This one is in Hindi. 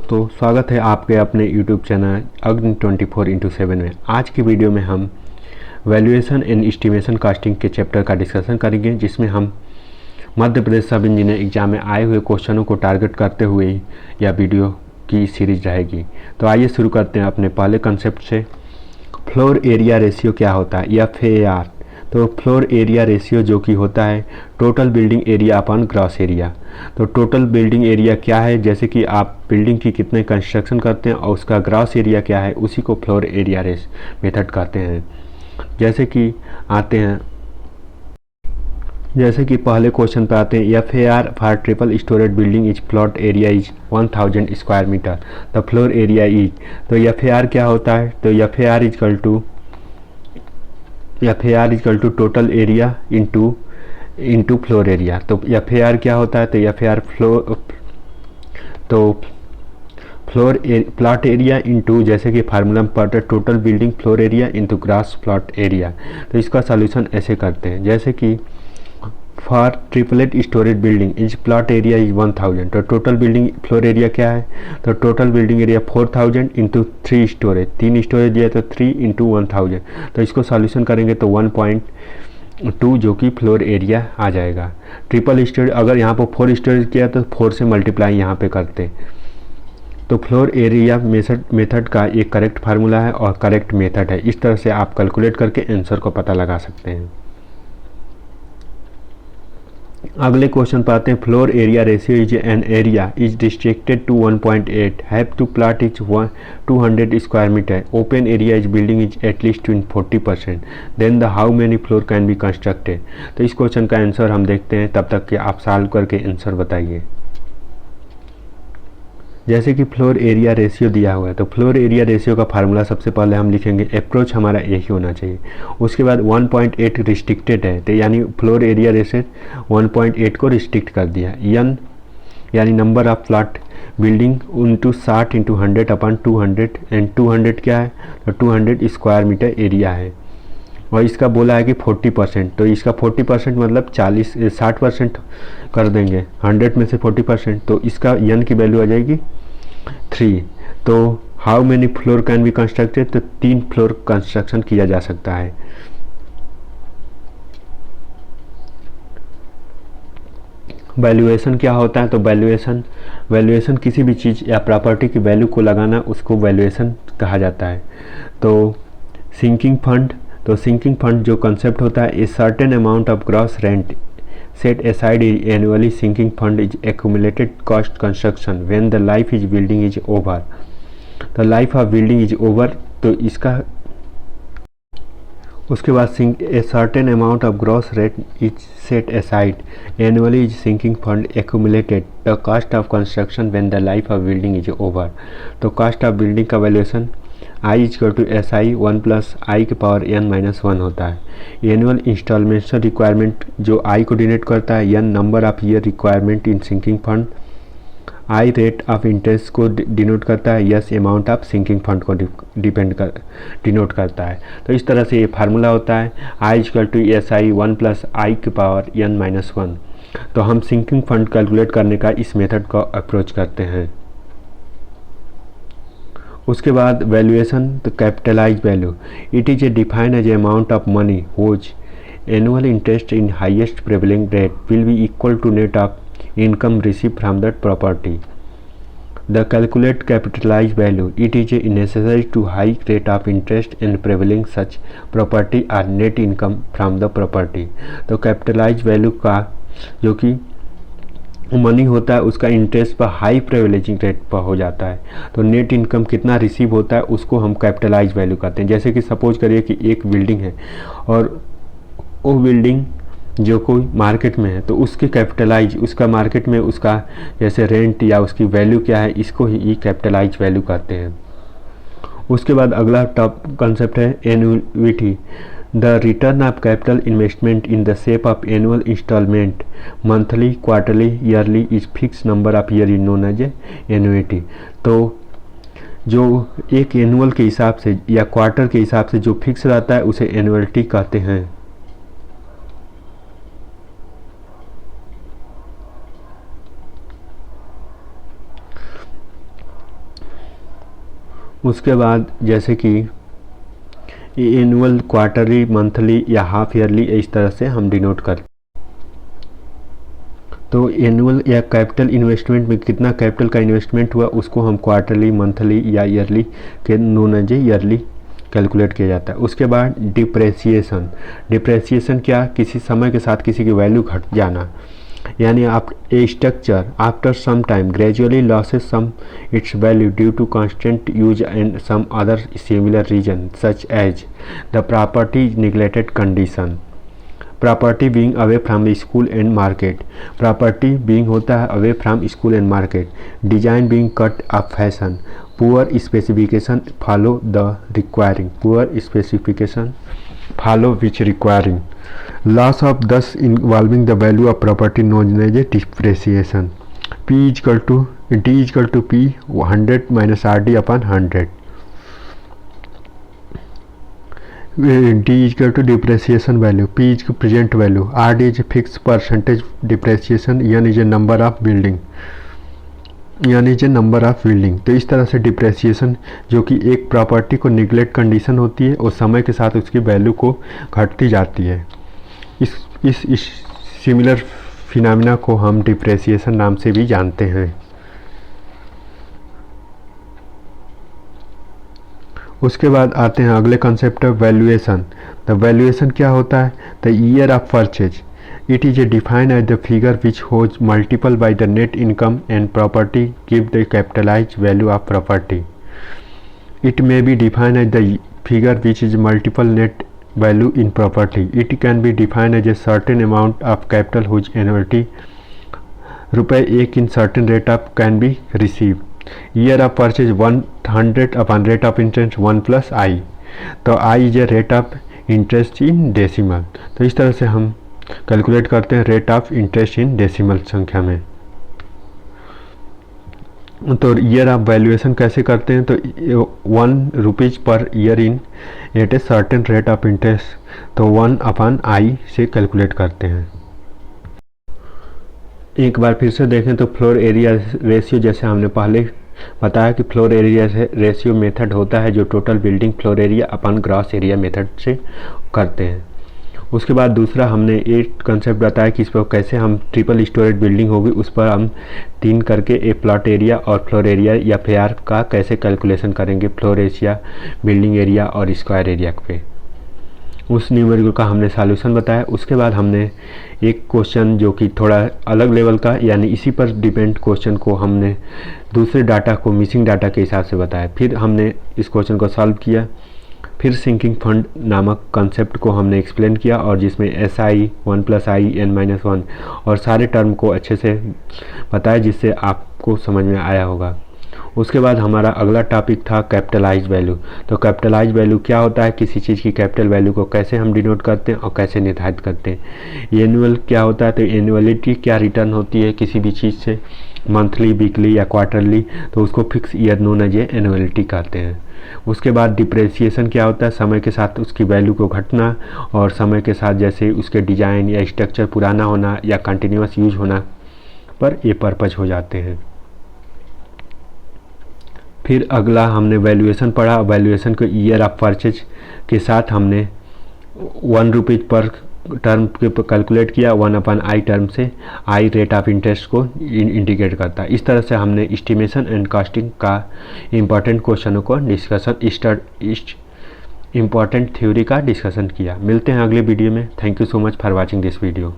दोस्तों, स्वागत है आपके अपने YouTube चैनल अग्नि 24x7 में। आज की वीडियो में हम वैल्यूएशन एंड एस्टिमेशन कास्टिंग के चैप्टर का डिस्कशन करेंगे, जिसमें हम मध्य प्रदेश सब इंजीनियर एग्जाम में आए हुए क्वेश्चनों को टारगेट करते हुए यह वीडियो की सीरीज रहेगी। तो आइए शुरू करते हैं अपने पहले कंसेप्ट से। फ्लोर एरिया रेशियो क्या होता है, FAR। तो फ्लोर एरिया रेशियो जो कि होता है total building area upon gross area. तो टोटल बिल्डिंग एरिया क्या है, जैसे कि आप बिल्डिंग की कितने कंस्ट्रक्शन करते हैं और उसका ग्रॉस एरिया क्या है, उसी को फ्लोर एरिया रेस मेथड कहते हैं। जैसे कि पहले क्वेश्चन पे आते हैं, FAR for triple storage building is plot area is 1000 square metre, the floor area is. तो FAR क्या होता है, तो FAR is equal to total area into floor area. तो FAR क्या होता है, तो FAR प्लॉट एरिया इंटू, जैसे कि फार्मूला में पढ़ते हैं, total building floor area into grass plot area. तो इसका सॉल्यूशन ऐसे करते हैं, जैसे कि for triplet storage building is plot area is 1000। तो टोटल बिल्डिंग फ्लोर एरिया क्या है, तो total building area 4000 into 3 storage, 3 storage दिया तो 3 इंटू 1000। तो इसको सॉल्यूशन करेंगे तो 1.2 जो कि फ्लोर एरिया आ जाएगा। ट्रिपल स्टोरेज अगर यहाँ पर 4 स्टोरेज किया तो 4 से मल्टीप्लाई यहाँ पे करते। तो फ्लोर एरिया मेथड का एक करेक्ट फार्मूला है और करेक्ट मेथड है। इस तरह से आप कैलकुलेट करके आंसर को पता लगा सकते हैं। अगले क्वेश्चन पर आते हैं, floor area ratio is an area is restricted to 1.8 have to plot is 200 square metre, open area is building is at least 40%, then the how many floor can be constructed. तो इस क्वेश्चन का आंसर हम देखते हैं, तब तक कि आप सॉल्व करके आंसर बताइए। जैसे कि फ्लोर एरिया रेशियो दिया हुआ है, तो फ्लोर एरिया रेशियो का फार्मूला सबसे पहले हम लिखेंगे, अप्रोच हमारा यही होना चाहिए। उसके बाद 1.8 रिस्ट्रिक्टेड है, तो यानी फ्लोर एरिया रेशियो 1.8 को रिस्ट्रिक्ट कर दिया। n यानी number of plot building into 60 into 100 upon 200, and 200 क्या है, तो 200 स्क्वायर मीटर एरिया है। और इसका बोला है कि 40%, तो इसका 40% मतलब 60% कर देंगे 100 में से 40%, तो इसका n की वैल्यू आ जाएगी 3। तो how many floor can be constructed, तो 3 फ्लोर कंस्ट्रक्शन किया जा सकता है। वैल्यूएशन क्या होता है, तो वैल्यूएशन किसी भी चीज़ या प्रॉपर्टी की वैल्यू को लगाना, उसको वैल्यूएशन कहा जाता है। तो सिंकिंग फंड, तो सिंकिंग फंड जो कंसेप्ट होता है, ए certain amount of gross rent set aside annually, sinking fund is accumulated cost construction when the life is building is over। तो life of building is over, तो इसका उसके बाद a certain amount of gross rate is set aside annually is sinking fund accumulated the cost of construction when the life of building is over. तो कॉस्ट ऑफ बिल्डिंग का valuation I is equal to SI 1 plus I के पावर n-1 होता है। एनुअल इंस्टॉलमेंट रिक्वायरमेंट जो I को डिनोट करता है, n number of year requirement in sinking fund, I rate of interest को डिनोट करता है, S amount of sinking fund को डिनोट करता है। तो इस तरह से ये फार्मूला होता है, I is equal to SI 1 plus I के पावर n-1। तो हम सिंकिंग फंड कैलकुलेट करने का इस मेथड का अप्रोच करते हैं। उसके बाद वैल्यूएशन, तो capitalise value, it is a defined as a amount of money which annual interest in highest prevailing rate will be equal to net of income receive from that property. The calculate capitalise value, it is a necessary to high rate of interest in prevailing such property are net income from the property. तो कैपिटलाइज वैल्यू का जो कि मनी होता है, उसका इंटरेस्ट पर हाई प्रिविलेजिंग रेट पर हो जाता है। तो नेट इनकम कितना रिसीव होता है, उसको हम कैपिटलाइज वैल्यू कहते हैं। जैसे कि सपोज करिए कि एक बिल्डिंग है और वो बिल्डिंग जो कोई मार्केट में है, तो उसके कैपिटलाइज, उसका मार्केट में उसका जैसे रेंट या उसकी वैल्यू क्या है, इसको ही कैपिटलाइज वैल्यू कहते हैं। उसके बाद अगला टॉप कंसेप्ट है annuity, the return of capital investment in the shape of annual instalment monthly quarterly yearly is fix number of year is known as annuity. तो जो एक एनुअल के हिसाब से या क्वार्टर के हिसाब से जो फिक्स रहता है, उसे एनुअलिटी कहते हैं। उसके बाद जैसे कि एनुअल, क्वार्टरली, मंथली या हाफ ईयरली, इस तरह से हम डिनोट करते। तो एनुअल या कैपिटल इन्वेस्टमेंट में कितना कैपिटल का इन्वेस्टमेंट हुआ उसको हम क्वार्टरली, मंथली या ईयरली के नोन एज ईयरली कैलकुलेट किया जाता है। उसके बाद डिप्रेसिएशन। डिप्रेसिएशन क्या, किसी समय के साथ किसी की वैल्यू घट जाना, यानी आप a structure after some time gradually losses some its value due to constant use and some other similar reason such as the property is neglected condition. Property being away from school and market. Property being होता है away from school and market. Design being cut off fashion. Poor specification follow the requiring. Poor specification follow which requiring loss of thus involving the value of property known as a depreciation. P is equal to D is equal to P 100 minus RD upon 100. D is equal to depreciation value, P is present value, RD is fixed percentage depreciation, N is a number of building, यानी जो नंबर ऑफ बिल्डिंग। तो इस तरह से डिप्रेसिएशन जो कि एक प्रॉपर्टी को निगलेक्ट कंडीशन होती है और समय के साथ उसकी वैल्यू को घटती जाती है, इस सिमिलर फिनोमेना को हम डिप्रेसिएशन नाम से भी जानते हैं। उसके बाद आते हैं अगले concept of valuation. The valuation क्या होता है, the year of purchase. It is defined as the figure which holds multiple by the net income and property give the capitalized value of property. It may be defined as the figure which is multiple net value in property. It can be defined as a certain amount of capital whose annuity रुपए 1 in certain rate of can be received. Year of purchase 100 upon rate of interest 1 plus I. तो I is a rate of interest in decimal. तो इस तरह से हम कैलकुलेट करते हैं rate of interest in decimal संख्या में। तो ईयर ऑफ वैल्यूएशन कैसे करते हैं, तो 1 rupees per year in at a certain rate of interest, तो 1 अपॉन आई से कैलकुलेट करते हैं। एक बार फिर से देखें तो फ्लोर एरिया रेशियो, जैसे हमने पहले बताया कि फ्लोर एरिया रेशियो मेथड होता है जो total building floor area upon gross area method से करते हैं। उसके बाद दूसरा हमने एक कंसेप्ट बताया कि इस पर कैसे हम ट्रिपल स्टोरेज बिल्डिंग होगी उस पर हम 3 करके ए प्लॉट एरिया और फ्लोर एरिया या फेयर का कैसे कैलकुलेशन करेंगे, फ्लोर एरिया, बिल्डिंग एरिया और स्क्वायर एरिया पे। उस न्यूमेरिकल का हमने सॉल्यूशन बताया। उसके बाद हमने एक क्वेश्चन जो कि थोड़ा अलग लेवल का, यानी इसी पर डिपेंड क्वेश्चन को हमने दूसरे डाटा को मिसिंग डाटा के हिसाब से बताया। फिर हमने इस क्वेश्चन को सॉल्व किया। फिर सिंकिंग फंड नामक कंसेप्ट को हमने एक्सप्लेन किया और जिसमें SI 1 + I n-1 और सारे टर्म को अच्छे से बताया जिससे आपको समझ में आया होगा। उसके बाद हमारा अगला टॉपिक था कैपिटलाइज वैल्यू। तो कैपिटलाइज वैल्यू क्या होता है, किसी चीज़ की कैपिटल वैल्यू को कैसे हम डिनोट करते हैं और कैसे निर्धारित करते हैं। एनुअल क्या होता है, तो एनुअलिटी क्या रिटर्न होती है किसी भी चीज़ से, मंथली, वीकली या क्वार्टरली, तो उसको फिक्स ईयर नोन एज एनुअलिटी कहते हैं। उसके बाद डिप्रेसिएशन क्या होता है, समय के साथ उसकी वैल्यू को घटना और समय के साथ जैसे उसके डिजाइन या स्ट्रक्चर पुराना होना या कंटिन्यूस यूज होना पर ये पर्पज हो जाते हैं। फिर अगला हमने वैल्यूएशन पढ़ा। वैल्यूएशन को ईयर ऑफ परचेज के साथ हमने 1 रुपीज़ पर टर्म के कैलकुलेट किया। 1 अपॉन आई टर्म से आई रेट ऑफ इंटरेस्ट को इंडिकेट करता है। इस तरह से हमने एस्टिमेशन एंड कॉस्टिंग का इम्पॉर्टेंट क्वेश्चनों को इम्पॉर्टेंट थ्योरी का डिस्कशन किया। मिलते हैं अगले वीडियो में। Thank you so much for watching this video.